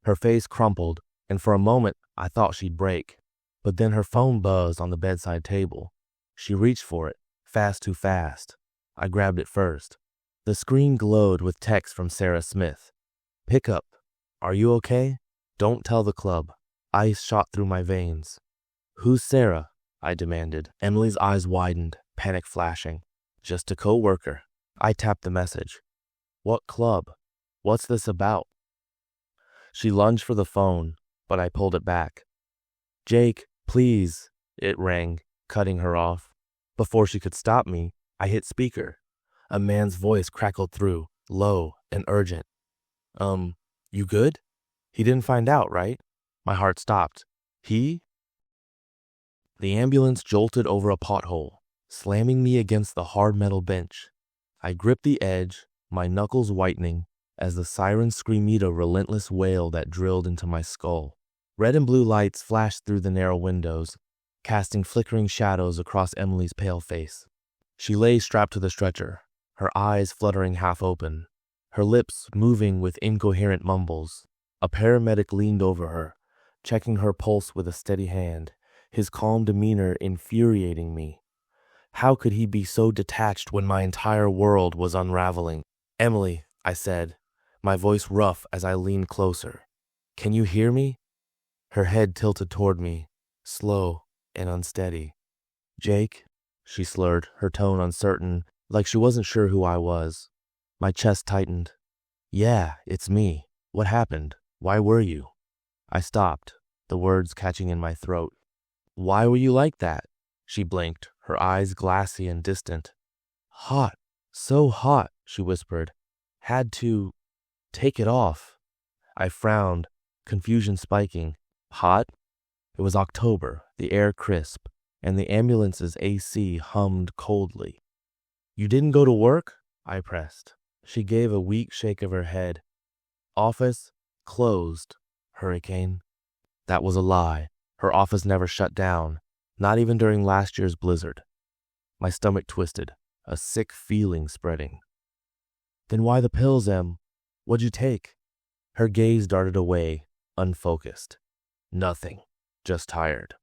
Her face crumpled, and for a moment I thought she'd break. But then her phone buzzed on the bedside table. She reached for it, fast too fast. I grabbed it first. The screen glowed with text from Sarah Smith. "Pick up. Are you okay? Don't tell the club." Ice shot through my veins. "Who's Sarah?" I demanded. Emily's eyes widened, panic flashing. "Just a co-worker." I tapped the message. "What club? What's this about?" She lunged for the phone, but I pulled it back. "Jake, please," it rang, cutting her off. Before she could stop me, I hit speaker. A man's voice crackled through, low and urgent. You good? He didn't find out, right?" My heart stopped. He? The ambulance jolted over a pothole, slamming me against the hard metal bench. I gripped the edge, my knuckles whitening, as the siren screamed a relentless wail that drilled into my skull. Red and blue lights flashed through the narrow windows, casting flickering shadows across Emily's pale face. She lay strapped to the stretcher, her eyes fluttering half open, her lips moving with incoherent mumbles. A paramedic leaned over her, checking her pulse with a steady hand, his calm demeanor infuriating me. How could he be so detached when my entire world was unraveling? "Emily," I said, my voice rough as I leaned closer. "Can you hear me?" Her head tilted toward me, slow and unsteady. "Jake," she slurred, her tone uncertain, like she wasn't sure who I was. My chest tightened. "Yeah, it's me. What happened? Why were you?" I stopped, the words catching in my throat. "Why were you like that?" She blinked, her eyes glassy and distant. "Hot. So hot," she whispered. "Had to take it off." I frowned, confusion spiking. Hot? It was October, the air crisp, and the ambulance's AC hummed coldly. "You didn't go to work?" I pressed. She gave a weak shake of her head. "Office closed, Hurricane." That was a lie. Her office never shut down, not even during last year's blizzard. My stomach twisted, a sick feeling spreading. "Then why the pills, Em? What'd you take?" Her gaze darted away, unfocused. "Nothing. Just tired."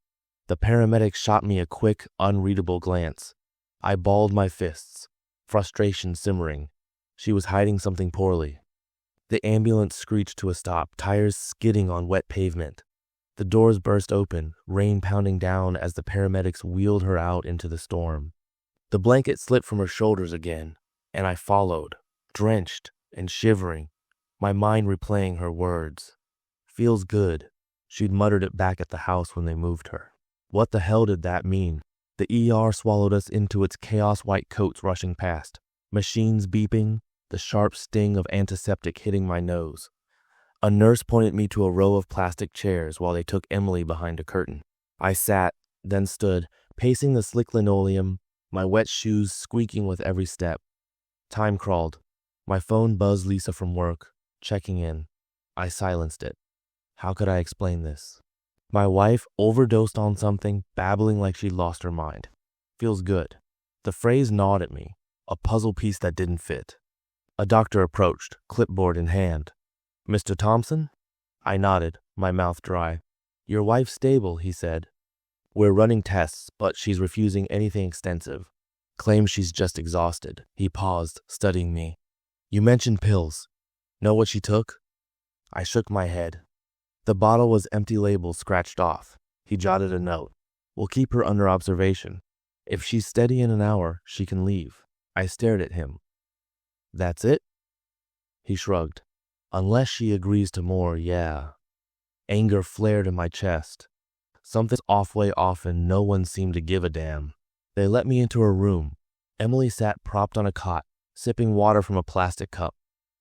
The paramedic shot me a quick, unreadable glance. I balled my fists, frustration simmering. She was hiding something poorly. The ambulance screeched to a stop, tires skidding on wet pavement. The doors burst open, rain pounding down as the paramedics wheeled her out into the storm. The blanket slipped from her shoulders again, and I followed, drenched and shivering, my mind replaying her words. "Feels good." She'd muttered it back at the house when they moved her. What the hell did that mean? The ER swallowed us into its chaos, white coats rushing past, machines beeping, the sharp sting of antiseptic hitting my nose. A nurse pointed me to a row of plastic chairs while they took Emily behind a curtain. I sat, then stood, pacing the slick linoleum, my wet shoes squeaking with every step. Time crawled. My phone buzzed Lisa from work, checking in. I silenced it. How could I explain this? My wife overdosed on something, babbling like she'd lost her mind. Feels good. The phrase gnawed at me, a puzzle piece that didn't fit. A doctor approached, clipboard in hand. "Mr. Thompson?" I nodded, my mouth dry. "Your wife's stable," he said. "We're running tests, but she's refusing anything extensive. Claims she's just exhausted." He paused, studying me. "You mentioned pills. Know what she took?" I shook my head. The bottle was empty label scratched off. He jotted a note. "We'll keep her under observation. If she's steady in an hour, she can leave." I stared at him. "That's it?" He shrugged. "Unless she agrees to more, yeah." Anger flared in my chest. Something's awfully often no one seemed to give a damn. They let me into her room. Emily sat propped on a cot, sipping water from a plastic cup.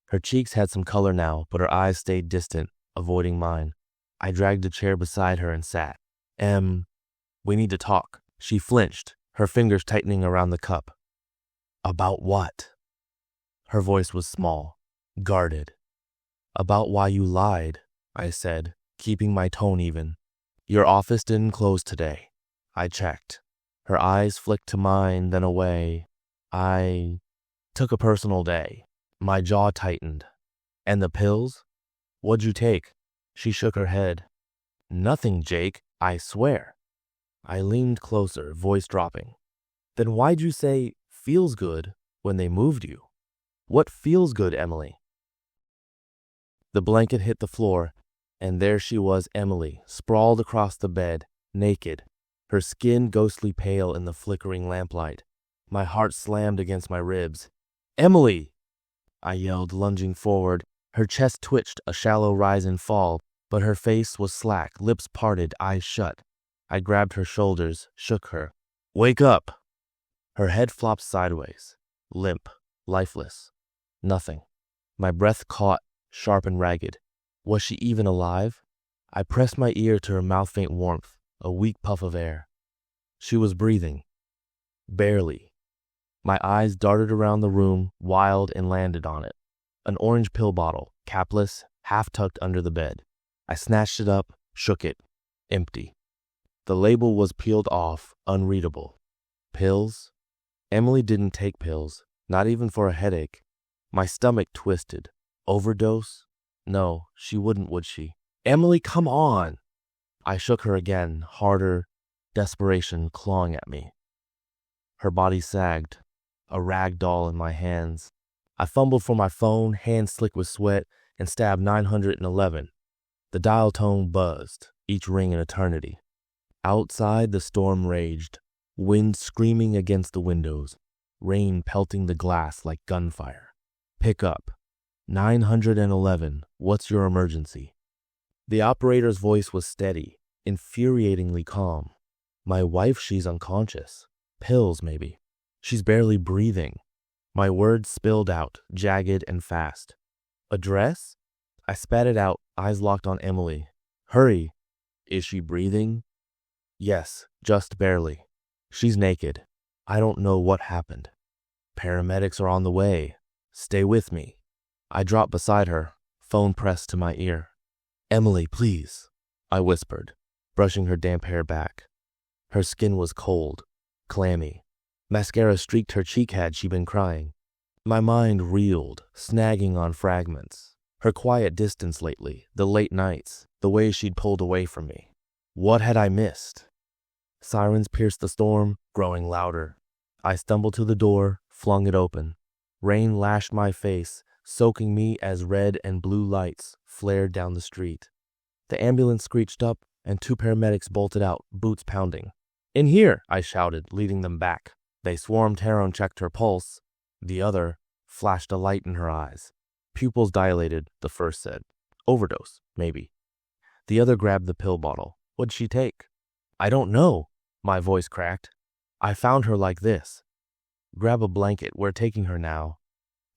Her cheeks had some color now, but her eyes stayed distant, avoiding mine. I dragged a chair beside her and sat. We need to talk." She flinched, her fingers tightening around the cup. "About what?" Her voice was small, guarded. "About why you lied," I said, keeping my tone even. "Your office didn't close today." I checked. Her eyes flicked to mine, then away. "I took a personal day." My jaw tightened. "And the pills? What'd you take?" She shook her head. Nothing, Jake, I swear. I leaned closer, voice dropping. Then why'd you say feels good when they moved you? What feels good, Emily? The blanket hit the floor, and there she was, Emily, sprawled across the bed, naked, her skin ghostly pale in the flickering lamplight. My heart slammed against my ribs. Emily! I yelled, lunging forward. Her chest twitched, a shallow rise and fall, but her face was slack, lips parted, eyes shut. I grabbed her shoulders, shook her. Wake up! Her head flopped sideways, limp, lifeless. Nothing. My breath caught, sharp and ragged. Was she even alive? I pressed my ear to her mouth-faint warmth, a weak puff of air. She was breathing. Barely. My eyes darted around the room, wild, and landed on it. An orange pill bottle, capless, half-tucked under the bed. I snatched it up, shook it. Empty. The label was peeled off, unreadable. Pills? Emily didn't take pills, not even for a headache. My stomach twisted. Overdose? No, she wouldn't, would she? Emily, come on! I shook her again, harder, desperation clawing at me. Her body sagged, a rag doll in my hands. I fumbled for my phone, hands slick with sweat, and stabbed 911. The dial tone buzzed, each ring an eternity. Outside, the storm raged, wind screaming against the windows, rain pelting the glass like gunfire. Pick up. 911, what's your emergency? The operator's voice was steady, infuriatingly calm. My wife, she's unconscious. Pills, maybe. She's barely breathing. My words spilled out, jagged and fast. Address? I spat it out, eyes locked on Emily. Hurry. Is she breathing? Yes, just barely. She's naked. I don't know what happened. Paramedics are on the way. Stay with me. I dropped beside her, phone pressed to my ear. Emily, please, I whispered, brushing her damp hair back. Her skin was cold, clammy. Mascara streaked her cheek had she been crying. My mind reeled, snagging on fragments. Her quiet distance lately, the late nights, the way she'd pulled away from me. What had I missed? Sirens pierced the storm, growing louder. I stumbled to the door, flung it open. Rain lashed my face, soaking me as red and blue lights flared down the street. The ambulance screeched up, and 2 paramedics bolted out, boots pounding. In here, I shouted, leading them back. They swarmed her and checked her pulse. The other flashed a light in her eyes. Pupils dilated, the first said. Overdose, maybe. The other grabbed the pill bottle. What'd she take? I don't know, my voice cracked. I found her like this. Grab a blanket, we're taking her now.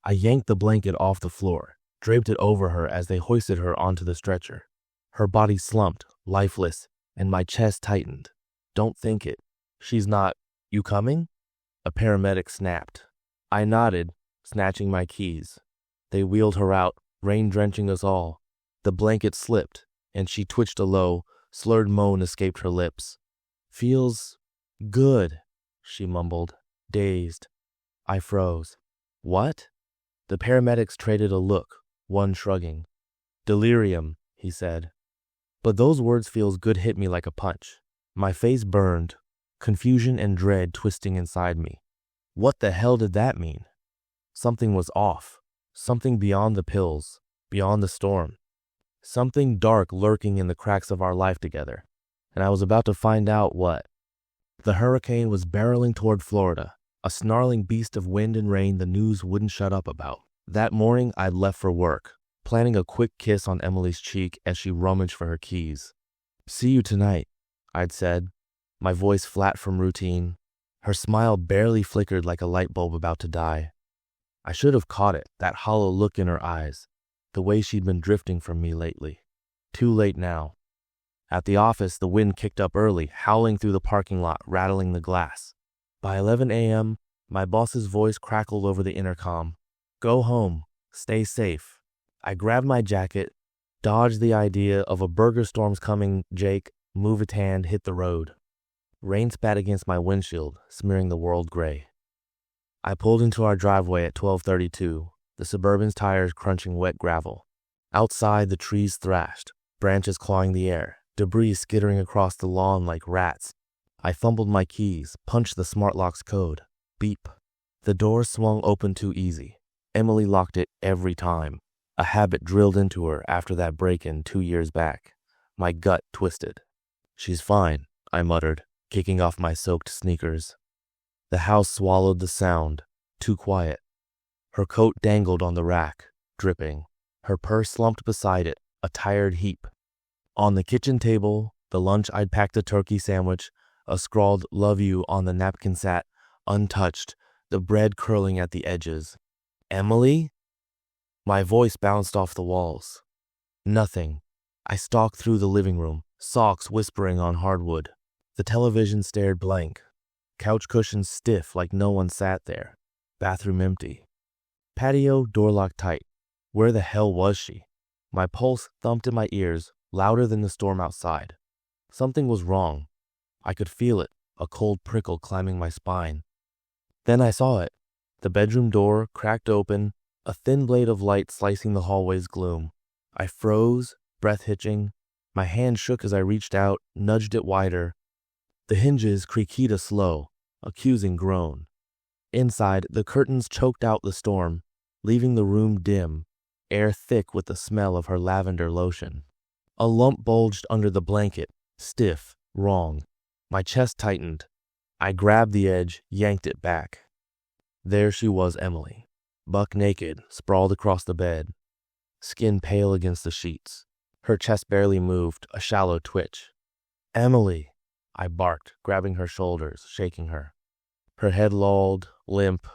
I yanked the blanket off the floor, draped it over her as they hoisted her onto the stretcher. Her body slumped, lifeless, and my chest tightened. Don't think it. She's not. You coming? A paramedic snapped. I nodded, snatching my keys. They wheeled her out, rain drenching us all. The blanket slipped, and she twitched a low, slurred moan escaped her lips. Feels good, she mumbled, dazed. I froze. What? The paramedics traded a look, one shrugging. Delirium, he said. But those words feels good hit me like a punch. My face burned, confusion and dread twisting inside me. What the hell did that mean? Something was off. Something beyond the pills, beyond the storm. Something dark lurking in the cracks of our life together. And I was about to find out what. The hurricane was barreling toward Florida, a snarling beast of wind and rain the news wouldn't shut up about. That morning, I'd left for work, planning a quick kiss on Emily's cheek as she rummaged for her keys. See you tonight, I'd said, my voice flat from routine. Her smile barely flickered like a light bulb about to die. I should have caught it, that hollow look in her eyes, the way she'd been drifting from me lately. Too late now. At the office, the wind kicked up early, howling through the parking lot, rattling the glass. By 11 a.m., my boss's voice crackled over the intercom. Go home. Stay safe. I grabbed my jacket, dodged the idea of a burger storm's coming, Jake, move a hand, hit the road. Rain spat against my windshield, smearing the world gray. I pulled into our driveway at 12:32, the Suburban's tires crunching wet gravel. Outside, the trees thrashed, branches clawing the air, debris skittering across the lawn like rats. I fumbled my keys, punched the smart lock's code. Beep. The door swung open too easy. Emily locked it every time, a habit drilled into her after that break-in 2 years back. My gut twisted. "She's fine," I muttered, kicking off my soaked sneakers. The house swallowed the sound, too quiet. Her coat dangled on the rack, dripping. Her purse slumped beside it, a tired heap. On the kitchen table, the lunch I'd packed, a turkey sandwich, a scrawled "love you" on the napkin sat, untouched, the bread curling at the edges. "Emily?" My voice bounced off the walls. Nothing. I stalked through the living room, socks whispering on hardwood. The television stared blank. Couch cushions stiff like no one sat there. Bathroom empty. Patio door locked tight. Where the hell was she? My pulse thumped in my ears, louder than the storm outside. Something was wrong. I could feel it, a cold prickle climbing my spine. Then I saw it. The bedroom door cracked open, a thin blade of light slicing the hallway's gloom. I froze, breath hitching. My hand shook as I reached out, nudged it wider. The hinges creaked a slow, accusing groan. Inside, the curtains choked out the storm, leaving the room dim, air thick with the smell of her lavender lotion. A lump bulged under the blanket, stiff, wrong. My chest tightened. I grabbed the edge, yanked it back. There she was, Emily, buck naked, sprawled across the bed, skin pale against the sheets. Her chest barely moved, a shallow twitch. "Emily," I barked, grabbing her shoulders, shaking her. Her head lolled, limp.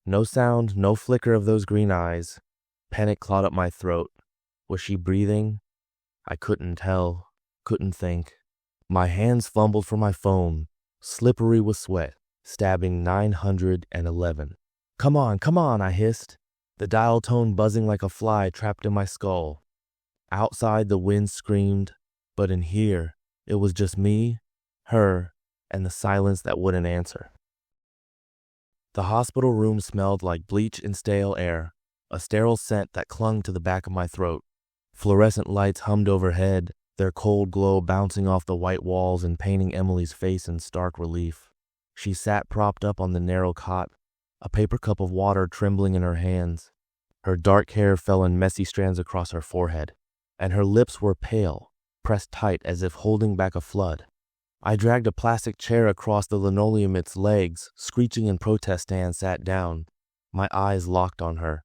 No sound, no flicker of those green eyes. Panic clawed up my throat. Was she breathing? I couldn't tell, couldn't think. My hands fumbled for my phone, slippery with sweat, stabbing 911. Come on, I hissed, the dial tone buzzing like a fly trapped in my skull. Outside, the wind screamed, but in here, it was just me, her, and the silence that wouldn't answer. The hospital room smelled like bleach and stale air, a sterile scent that clung to the back of my throat. Fluorescent lights hummed overhead, their cold glow bouncing off the white walls and painting Emily's face in stark relief. She sat propped up on the narrow cot, a paper cup of water trembling in her hands. Her dark hair fell in messy strands across her forehead, and her lips were pale, pressed tight as if holding back a flood. I dragged a plastic chair across the linoleum, its legs, screeching in protest, and sat down. My eyes locked on her.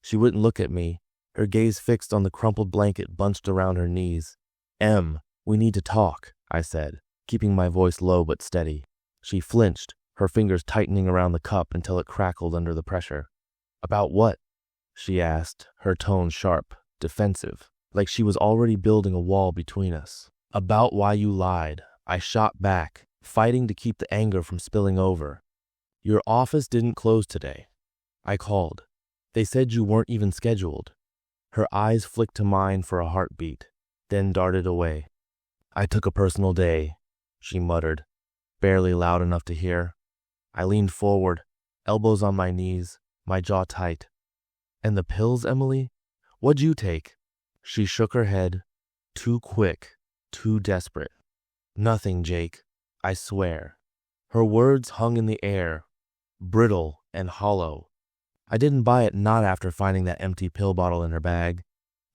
She wouldn't look at me, her gaze fixed on the crumpled blanket bunched around her knees. "Em, we need to talk," I said, keeping my voice low but steady. She flinched, her fingers tightening around the cup until it crackled under the pressure. "About what?" she asked, her tone sharp, defensive, like she was already building a wall between us. "About why you lied," I shot back, fighting to keep the anger from spilling over. "Your office didn't close today. I called. They said you weren't even scheduled." Her eyes flicked to mine for a heartbeat, then darted away. "I took a personal day," she muttered, barely loud enough to hear. I leaned forward, elbows on my knees, my jaw tight. "And the pills, Emily? What'd you take?" She shook her head, too quick, too desperate. "Nothing, Jake, I swear." Her words hung in the air, brittle and hollow. I didn't buy it, not after finding that empty pill bottle in her bag,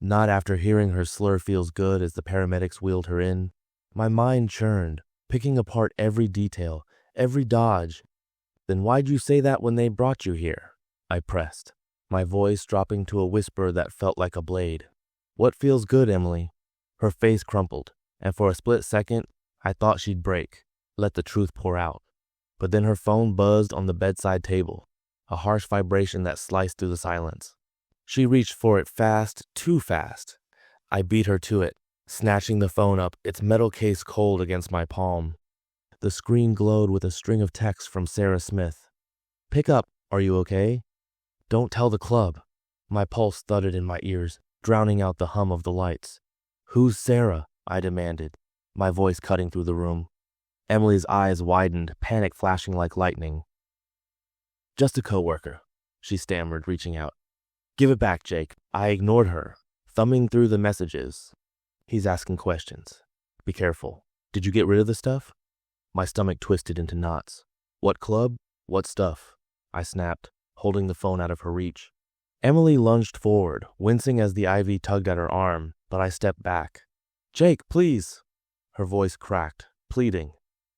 not after hearing her slur "feels good" as the paramedics wheeled her in. My mind churned, picking apart every detail, every dodge. "Then why'd you say that when they brought you here?" I pressed, my voice dropping to a whisper that felt like a blade. "What feels good, Emily?" Her face crumpled, and for a split second, I thought she'd break, let the truth pour out. But then her phone buzzed on the bedside table, a harsh vibration that sliced through the silence. She reached for it fast, too fast. I beat her to it, snatching the phone up, its metal case cold against my palm. The screen glowed with a string of texts from Sarah Smith. "Pick up, are you okay? Don't tell the club." My pulse thudded in my ears, drowning out the hum of the lights. "Who's Sarah?" I demanded, my voice cutting through the room. Emily's eyes widened, panic flashing like lightning. "Just a coworker," she stammered, reaching out. "Give it back, Jake." I ignored her, thumbing through the messages. He's asking questions. Be careful. Did you get rid of the stuff? My stomach twisted into knots. What club? What stuff? I snapped, holding the phone out of her reach. Emily lunged forward, wincing as the IV tugged at her arm, but I stepped back. Jake, please! Her voice cracked, pleading.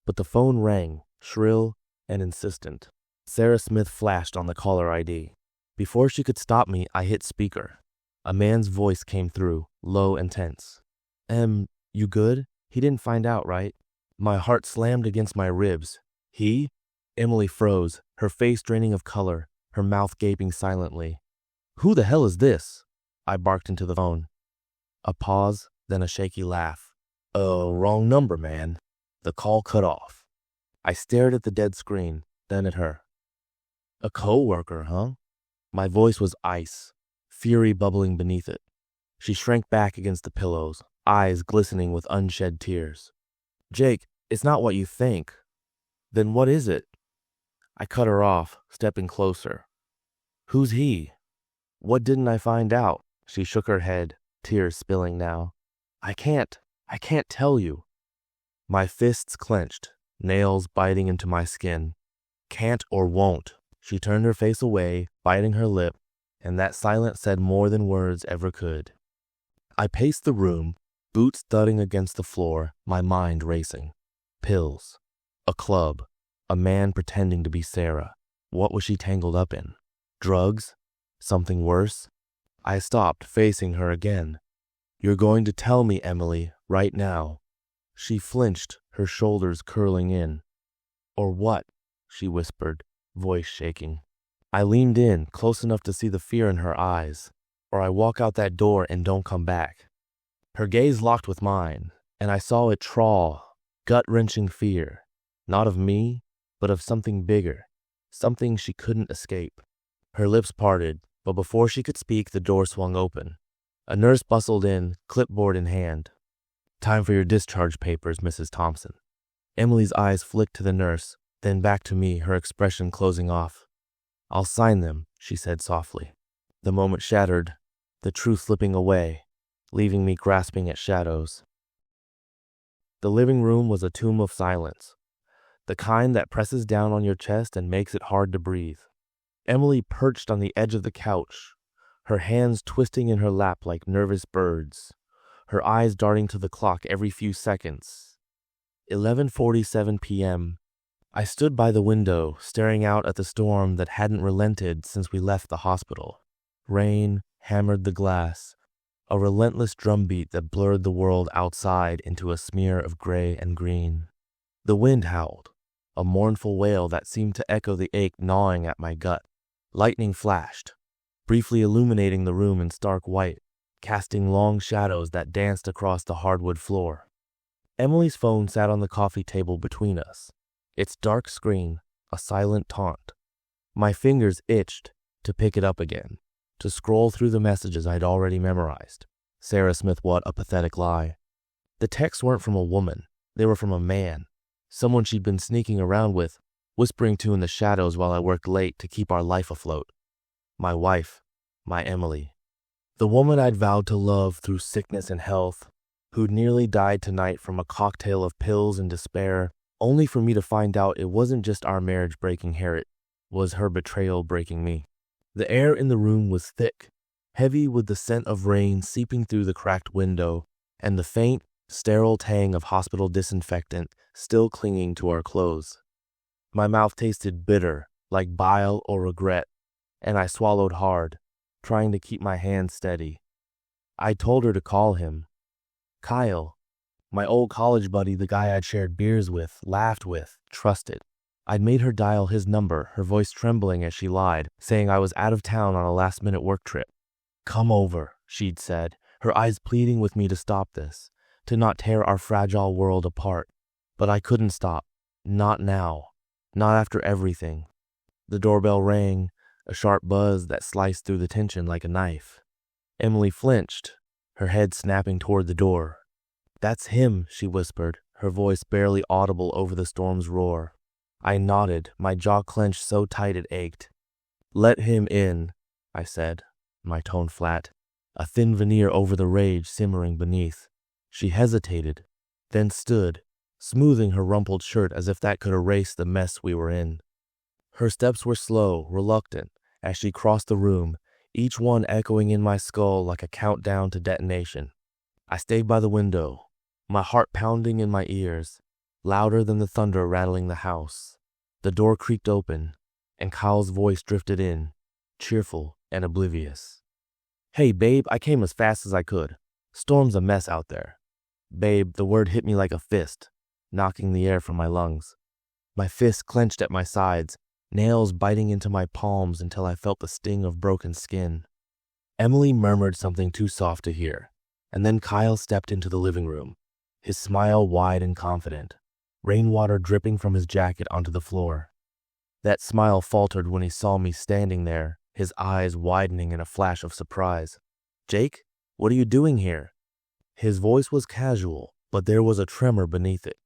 But the phone rang, shrill and insistent. Sarah Smith flashed on the caller ID. Before she could stop me, I hit speaker. A man's voice came through, low and tense. You good? He didn't find out, right? My heart slammed against my ribs. He? Emily froze, her face draining of color, her mouth gaping silently. Who the hell is this? I barked into the phone. A pause, then a shaky laugh. Wrong number, man. The call cut off. I stared at the dead screen, then at her. A coworker, huh? My voice was ice, fury bubbling beneath it. She shrank back against the pillows, eyes glistening with unshed tears. Jake, it's not what you think. Then what is it? I cut her off, stepping closer. Who's he? What didn't I find out? She shook her head, tears spilling now. I can't tell you. My fists clenched, nails biting into my skin. Can't or won't. She turned her face away, biting her lip, and that silence said more than words ever could. I paced the room, boots thudding against the floor, my mind racing. Pills. A club. A man pretending to be Sarah. What was she tangled up in? Drugs? Something worse? I stopped, facing her again. You're going to tell me, Emily, right now. She flinched, her shoulders curling in. Or what? She whispered, voice shaking. I leaned in, close enough to see the fear in her eyes. Or I walk out that door and don't come back. Her gaze locked with mine, and I saw it trawl, gut-wrenching fear. Not of me, but of something bigger, something she couldn't escape. Her lips parted, but before she could speak, the door swung open. A nurse bustled in, clipboard in hand. Time for your discharge papers, Mrs. Thompson. Emily's eyes flicked to the nurse, then back to me, her expression closing off. I'll sign them, she said softly. The moment shattered, the truth slipping away, leaving me grasping at shadows. The living room was a tomb of silence, the kind that presses down on your chest and makes it hard to breathe. Emily perched on the edge of the couch, her hands twisting in her lap like nervous birds, her eyes darting to the clock every few seconds. 11:47 p.m. I stood by the window, staring out at the storm that hadn't relented since we left the hospital. Rain hammered the glass, a relentless drumbeat that blurred the world outside into a smear of gray and green. The wind howled, a mournful wail that seemed to echo the ache gnawing at my gut. Lightning flashed, briefly illuminating the room in stark white, casting long shadows that danced across the hardwood floor. Emily's phone sat on the coffee table between us, its dark screen a silent taunt. My fingers itched to pick it up again, to scroll through the messages I'd already memorized. Sarah Smith, what a pathetic lie. The texts weren't from a woman, they were from a man, someone she'd been sneaking around with, whispering to in the shadows while I worked late to keep our life afloat. My wife, my Emily. The woman I'd vowed to love through sickness and health, who'd nearly died tonight from a cocktail of pills and despair, only for me to find out it wasn't just our marriage breaking her, it was her betrayal breaking me. The air in the room was thick, heavy with the scent of rain seeping through the cracked window, and the faint, sterile tang of hospital disinfectant still clinging to our clothes. My mouth tasted bitter, like bile or regret, and I swallowed hard, trying to keep my hand steady. I told her to call him. Kyle, my old college buddy, the guy I'd shared beers with, laughed with, trusted. I'd made her dial his number, her voice trembling as she lied, saying I was out of town on a last-minute work trip. Come over, she'd said, her eyes pleading with me to stop this, to not tear our fragile world apart. But I couldn't stop. Not now. Not after everything. The doorbell rang, a sharp buzz that sliced through the tension like a knife. Emily flinched, her head snapping toward the door. That's him, she whispered, her voice barely audible over the storm's roar. I nodded, my jaw clenched so tight it ached. Let him in, I said, my tone flat, a thin veneer over the rage simmering beneath. She hesitated, then stood, smoothing her rumpled shirt as if that could erase the mess we were in. Her steps were slow, reluctant, as she crossed the room, each one echoing in my skull like a countdown to detonation. I stayed by the window, my heart pounding in my ears, louder than the thunder rattling the house. The door creaked open, and Kyle's voice drifted in, cheerful and oblivious. "Hey, babe, I came as fast as I could. Storm's a mess out there." Babe, the word hit me like a fist, knocking the air from my lungs. My fists clenched at my sides, nails biting into my palms until I felt the sting of broken skin. Emily murmured something too soft to hear, and then Kyle stepped into the living room, his smile wide and confident, rainwater dripping from his jacket onto the floor. That smile faltered when he saw me standing there, his eyes widening in a flash of surprise. "Jake, what are you doing here?" His voice was casual, but there was a tremor beneath it,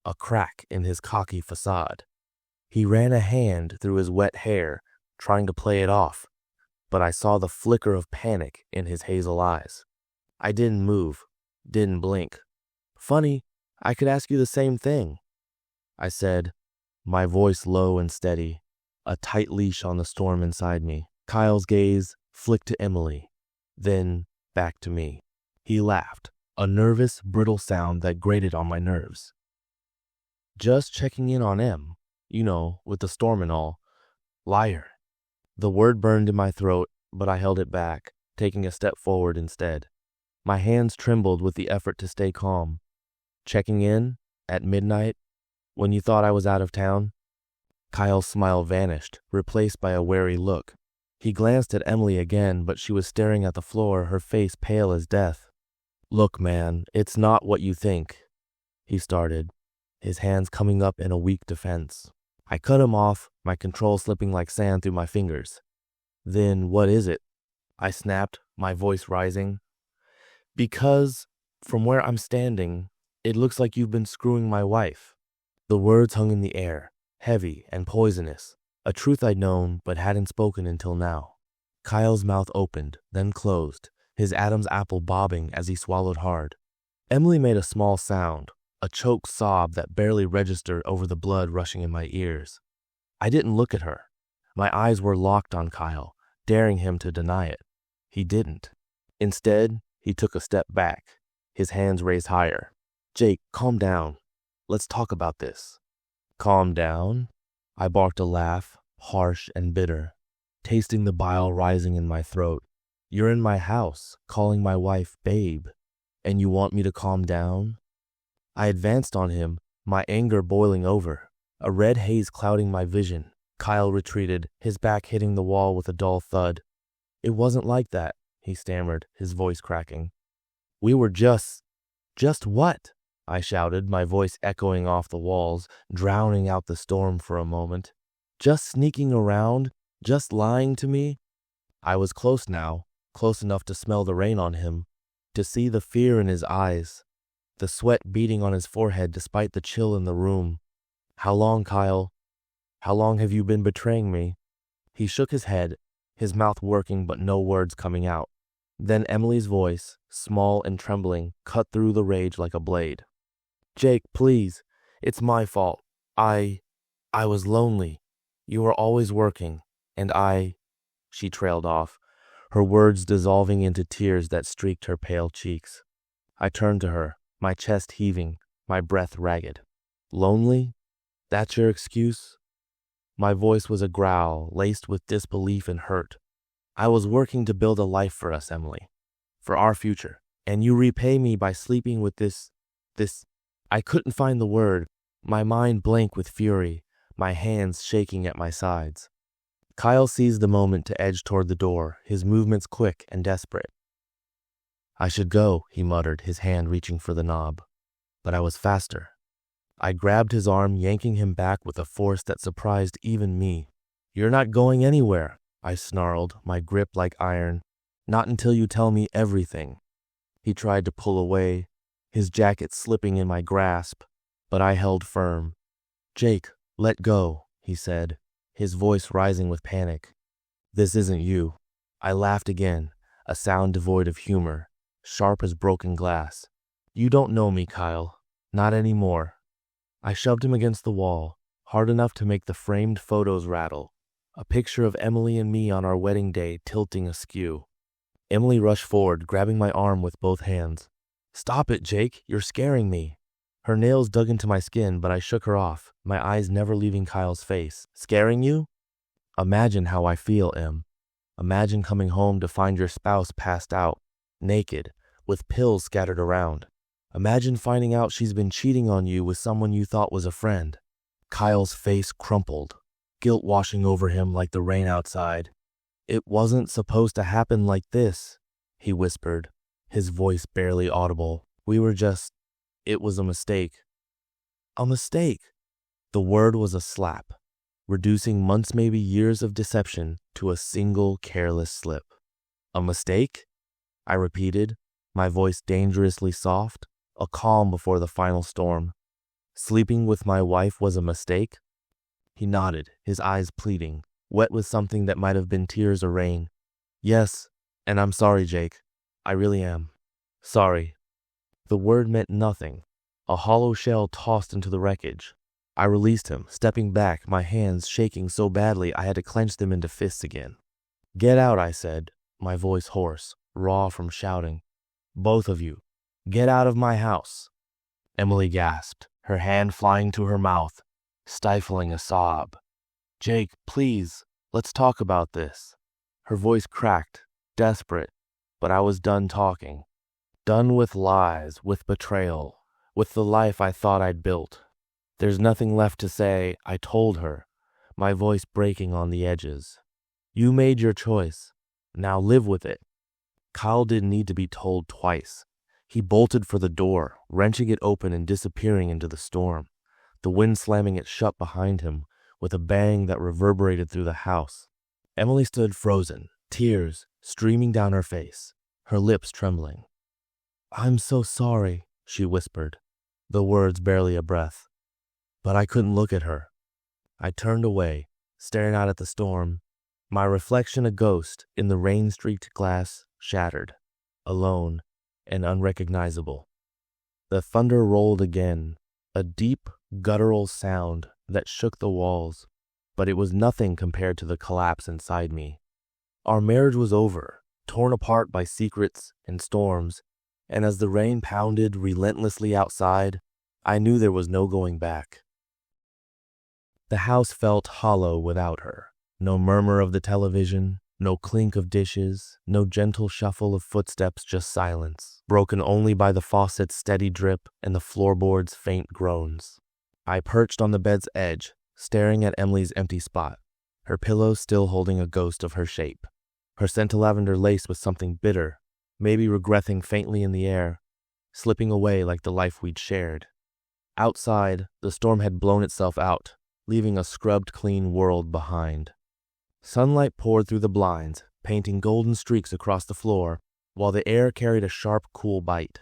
a crack in his cocky facade. He ran a hand through his wet hair, trying to play it off, but I saw the flicker of panic in his hazel eyes. I didn't move, didn't blink. "Funny, I could ask you the same thing," I said, my voice low and steady, a tight leash on the storm inside me. Kyle's gaze flicked to Emily, then back to me. He laughed, a nervous, brittle sound that grated on my nerves. "Just checking in on Em, with the storm and all." Liar. The word burned in my throat, but I held it back, taking a step forward instead. My hands trembled with the effort to stay calm. "Checking in? At midnight? When you thought I was out of town?" Kyle's smile vanished, replaced by a wary look. He glanced at Emily again, but she was staring at the floor, her face pale as death. "Look, man, it's not what you think," he started, his hands coming up in a weak defense. I cut him off, my control slipping like sand through my fingers. "Then what is it?" I snapped, my voice rising. "Because, from where I'm standing, it looks like you've been screwing my wife." The words hung in the air, heavy and poisonous, a truth I'd known but hadn't spoken until now. Kyle's mouth opened, then closed, his Adam's apple bobbing as he swallowed hard. Emily made a small sound, a choked sob that barely registered over the blood rushing in my ears. I didn't look at her. My eyes were locked on Kyle, daring him to deny it. He didn't. Instead, he took a step back, his hands raised higher. "Jake, calm down. Let's talk about this." "Calm down?" I barked a laugh, harsh and bitter, tasting the bile rising in my throat. "You're in my house, calling my wife babe, and you want me to calm down?" I advanced on him, my anger boiling over, a red haze clouding my vision. Kyle retreated, his back hitting the wall with a dull thud. "It wasn't like that," he stammered, his voice cracking. "We were just what?" I shouted, my voice echoing off the walls, drowning out the storm for a moment. "Just sneaking around, just lying to me?" I was close now, close enough to smell the rain on him, to see the fear in his eyes, the sweat beating on his forehead despite the chill in the room. "How long, Kyle? How long have you been betraying me?" He shook his head, his mouth working but no words coming out. Then Emily's voice, small and trembling, cut through the rage like a blade. "Jake, please. It's my fault. I was lonely. You were always working, and She trailed off, her words dissolving into tears that streaked her pale cheeks. I turned to her, my chest heaving, my breath ragged. "Lonely? That's your excuse?" My voice was a growl, laced with disbelief and hurt. "I was working to build a life for us, Emily. For our future. And you repay me by sleeping with this... I couldn't find the word, my mind blank with fury, my hands shaking at my sides. Kyle seized the moment to edge toward the door, his movements quick and desperate. "I should go," he muttered, his hand reaching for the knob. But I was faster. I grabbed his arm, yanking him back with a force that surprised even me. "You're not going anywhere," I snarled, my grip like iron. "Not until you tell me everything." He tried to pull away, his jacket slipping in my grasp, but I held firm. "Jake, let go," he said, his voice rising with panic. "This isn't you." I laughed again, a sound devoid of humor, sharp as broken glass. You don't know me, Kyle. Not anymore. I shoved him against the wall, hard enough to make the framed photos rattle. A picture of Emily and me on our wedding day tilting askew. Emily rushed forward, grabbing my arm with both hands. Stop it, Jake. You're scaring me. Her nails dug into my skin, but I shook her off, my eyes never leaving Kyle's face. Scaring you? Imagine how I feel, Em. Imagine coming home to find your spouse passed out, naked, with pills scattered around. Imagine finding out she's been cheating on you with someone you thought was a friend. Kyle's face crumpled, guilt washing over him like the rain outside. It wasn't supposed to happen like this, he whispered, his voice barely audible. It was a mistake. A mistake. The word was a slap, reducing months, maybe years of deception to a single careless slip. A mistake? I repeated, my voice dangerously soft, a calm before the final storm. Sleeping with my wife was a mistake? He nodded, his eyes pleading, wet with something that might have been tears or rain. Yes, and I'm sorry, Jake. I really am. Sorry. The word meant nothing, a hollow shell tossed into the wreckage. I released him, stepping back, my hands shaking so badly I had to clench them into fists again. Get out, I said, my voice hoarse, raw from shouting. Both of you, get out of my house. Emily gasped, her hand flying to her mouth, stifling a sob. Jake, please, let's talk about this. Her voice cracked, desperate, but I was done talking. Done with lies, with betrayal, with the life I thought I'd built. There's nothing left to say, I told her, my voice breaking on the edges. You made your choice. Now live with it. Kyle didn't need to be told twice. He bolted for the door, wrenching it open and disappearing into the storm, the wind slamming it shut behind him with a bang that reverberated through the house. Emily stood frozen, tears streaming down her face, her lips trembling. I'm so sorry, she whispered, the words barely a breath. But I couldn't look at her. I turned away, staring out at the storm, my reflection a ghost in the rain-streaked glass, shattered, alone, and unrecognizable. The thunder rolled again, a deep, guttural sound that shook the walls, but it was nothing compared to the collapse inside me. Our marriage was over, torn apart by secrets and storms, and as the rain pounded relentlessly outside, I knew there was no going back. The house felt hollow without her. No murmur of the television, no clink of dishes, no gentle shuffle of footsteps, just silence, broken only by the faucet's steady drip and the floorboard's faint groans. I perched on the bed's edge, staring at Emily's empty spot, her pillow still holding a ghost of her shape, her scent of lavender laced with something bitter, maybe regretting faintly in the air, slipping away like the life we'd shared. Outside, the storm had blown itself out, leaving a scrubbed-clean world behind. Sunlight poured through the blinds, painting golden streaks across the floor, while the air carried a sharp, cool bite.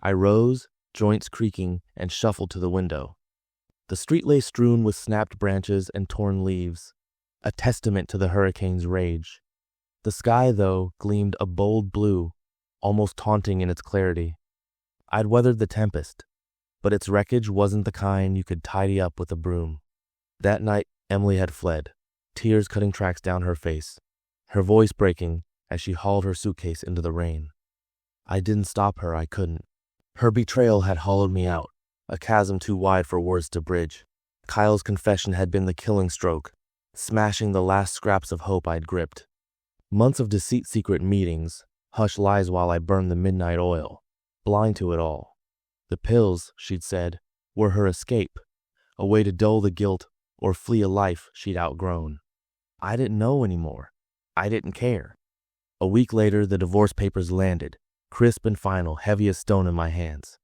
I rose, joints creaking, and shuffled to the window. The street lay strewn with snapped branches and torn leaves, a testament to the hurricane's rage. The sky, though, gleamed a bold blue, almost taunting in its clarity. I'd weathered the tempest, but its wreckage wasn't the kind you could tidy up with a broom. That night, Emily had fled, tears cutting tracks down her face, her voice breaking as she hauled her suitcase into the rain. I didn't stop her, I couldn't. Her betrayal had hollowed me out, a chasm too wide for words to bridge. Kyle's confession had been the killing stroke, smashing the last scraps of hope I'd gripped. Months of deceit, secret meetings, hushed lies while I burned the midnight oil, blind to it all. The pills, she'd said, were her escape, a way to dull the guilt or flee a life she'd outgrown. I didn't know anymore. I didn't care. A week later, the divorce papers landed, crisp and final, heavy as stone in my hands.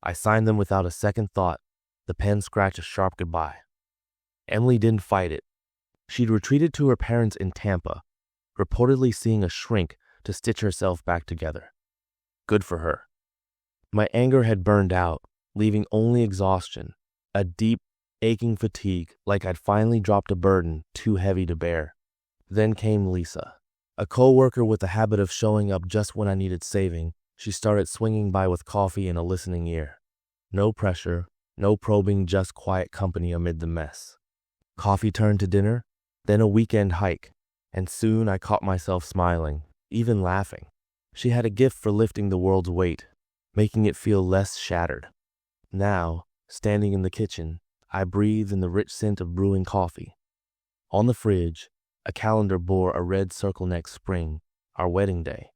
I signed them without a second thought, the pen scratched a sharp goodbye. Emily didn't fight it. She'd retreated to her parents in Tampa, reportedly seeing a shrink to stitch herself back together. Good for her. My anger had burned out, leaving only exhaustion, a deep, aching fatigue like I'd finally dropped a burden too heavy to bear. Then came Lisa, a co-worker with the habit of showing up just when I needed saving, She started swinging by with coffee and a listening ear. No pressure, no probing, just quiet company amid the mess. Coffee turned to dinner, then a weekend hike, and soon I caught myself smiling, even laughing. She had a gift for lifting the world's weight, making it feel less shattered. Now, standing in the kitchen, I breathed in the rich scent of brewing coffee. On the fridge, a calendar bore a red circle-neck spring, our wedding day.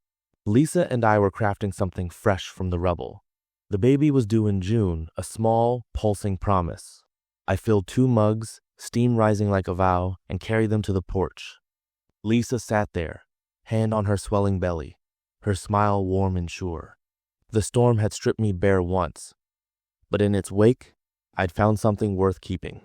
Lisa and I were crafting something fresh from the rubble. The baby was due in June, a small, pulsing promise. I filled 2 mugs, steam rising like a vow, and carried them to the porch. Lisa sat there, hand on her swelling belly, her smile warm and sure. The storm had stripped me bare once, but in its wake, I'd found something worth keeping.